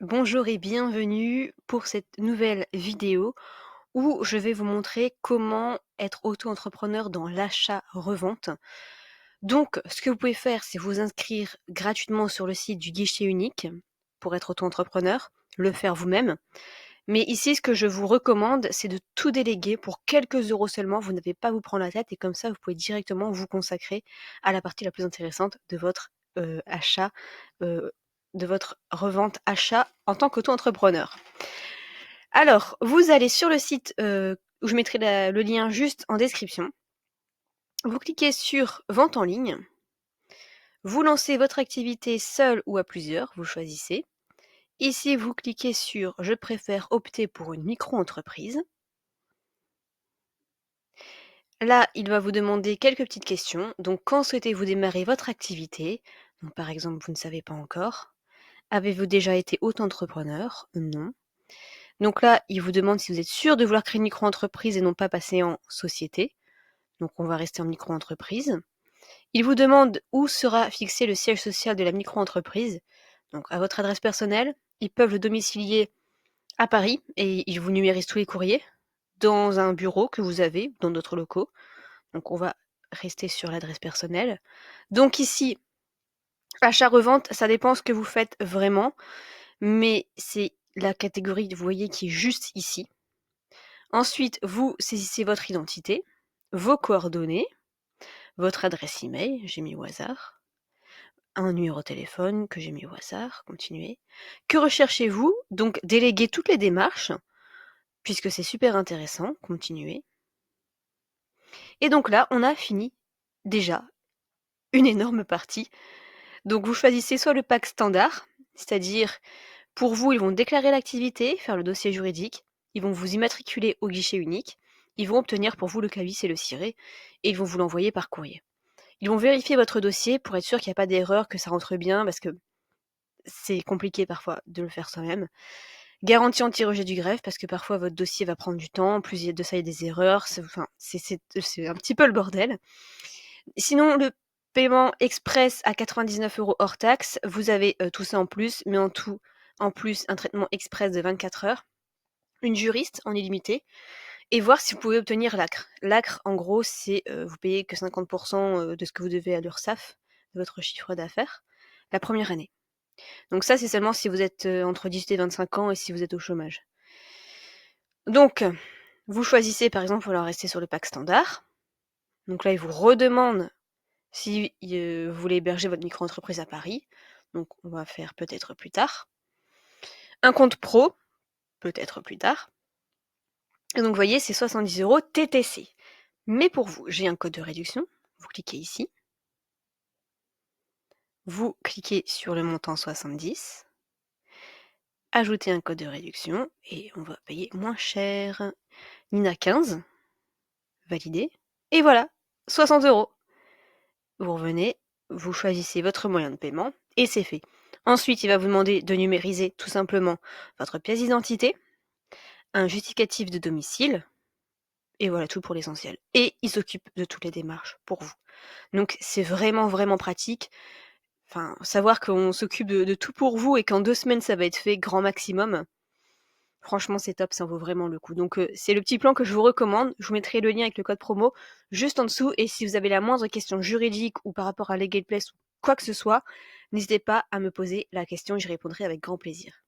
Bonjour et bienvenue pour cette nouvelle vidéo où je vais vous montrer comment être auto-entrepreneur dans l'achat-revente. Donc, ce que vous pouvez faire, c'est vous inscrire gratuitement sur le site du guichet unique pour être auto-entrepreneur, le faire vous-même. Mais ici, ce que je vous recommande, c'est de tout déléguer pour quelques euros seulement. Vous n'avez pas à vous prendre la tête et comme ça, vous pouvez directement vous consacrer à la partie la plus intéressante de votre achat, euh, de votre revente achat en tant qu'auto-entrepreneur. Alors, vous allez sur le site où je mettrai le lien juste en description. Vous cliquez sur vente en ligne. Vous lancez votre activité seul ou à plusieurs, vous choisissez. Ici, vous cliquez sur je préfère opter pour une micro-entreprise. Là, il va vous demander quelques petites questions. Donc, quand souhaitez-vous démarrer votre activité? Donc, par exemple, vous ne savez pas encore. Avez-vous déjà été auto-entrepreneur? Non. Donc là, il vous demande si vous êtes sûr de vouloir créer une micro-entreprise et non pas passer en société. Donc, on va rester en micro-entreprise. Il vous demande où sera fixé le siège social de la micro-entreprise. Donc, à votre adresse personnelle. Ils peuvent le domicilier à Paris et ils vous numérisent tous les courriers dans un bureau que vous avez, dans d'autres locaux. Donc on va rester sur l'adresse personnelle. Donc ici, achat-revente, ça dépend ce que vous faites vraiment, mais c'est la catégorie, vous voyez, qui est juste ici. Ensuite, vous saisissez votre identité, vos coordonnées, votre adresse email, j'ai mis au hasard, un numéro de téléphone que j'ai mis au hasard, continuez. Que recherchez-vous? Donc déléguer toutes les démarches, puisque c'est super intéressant, continuez. Et donc là, on a fini déjà une énorme partie. Donc vous choisissez soit le pack standard, c'est-à-dire pour vous, ils vont déclarer l'activité, faire le dossier juridique, ils vont vous immatriculer au guichet unique, ils vont obtenir pour vous le cabis et le ciré, et ils vont vous l'envoyer par courrier. Ils vont vérifier votre dossier pour être sûr qu'il n'y a pas d'erreur, que ça rentre bien, parce que c'est compliqué parfois de le faire soi-même. Garantie anti-rejet du greffe, parce que parfois votre dossier va prendre du temps, plus de ça il y a des erreurs, c'est un petit peu le bordel. Sinon, le paiement express à 99 € hors taxe, vous avez tout ça en plus, mais en plus, un traitement express de 24 heures, une juriste en illimité, et voir si vous pouvez obtenir l'ACRE. L'ACRE, en gros, c'est vous payez que 50% de ce que vous devez à l'URSSAF, de votre chiffre d'affaires, la première année. Donc ça, c'est seulement si vous êtes entre 18 et 25 ans et si vous êtes au chômage. Donc, vous choisissez, par exemple, vous rester sur le pack standard. Donc là, il vous redemande si vous voulez héberger votre micro-entreprise à Paris, donc on va faire peut-être plus tard. Un compte pro, peut-être plus tard. Et donc vous voyez, c'est 70 € TTC. Mais pour vous, j'ai un code de réduction. Vous cliquez ici. Vous cliquez sur le montant 70. Ajoutez un code de réduction et on va payer moins cher. Nina 15. Validé. Et voilà, 60 €. Vous revenez, vous choisissez votre moyen de paiement et c'est fait. Ensuite, il va vous demander de numériser tout simplement votre pièce d'identité, un justificatif de domicile, et voilà tout pour l'essentiel. Et il s'occupe de toutes les démarches pour vous. Donc c'est vraiment, vraiment pratique. Enfin, savoir qu'on s'occupe de tout pour vous et qu'en 2 semaines ça va être fait grand maximum, franchement c'est top, ça en vaut vraiment le coup. Donc c'est le petit plan que je vous recommande. Je vous mettrai le lien avec le code promo juste en dessous. Et si vous avez la moindre question juridique ou par rapport à Legal Place ou quoi que ce soit, n'hésitez pas à me poser la question et j'y répondrai avec grand plaisir.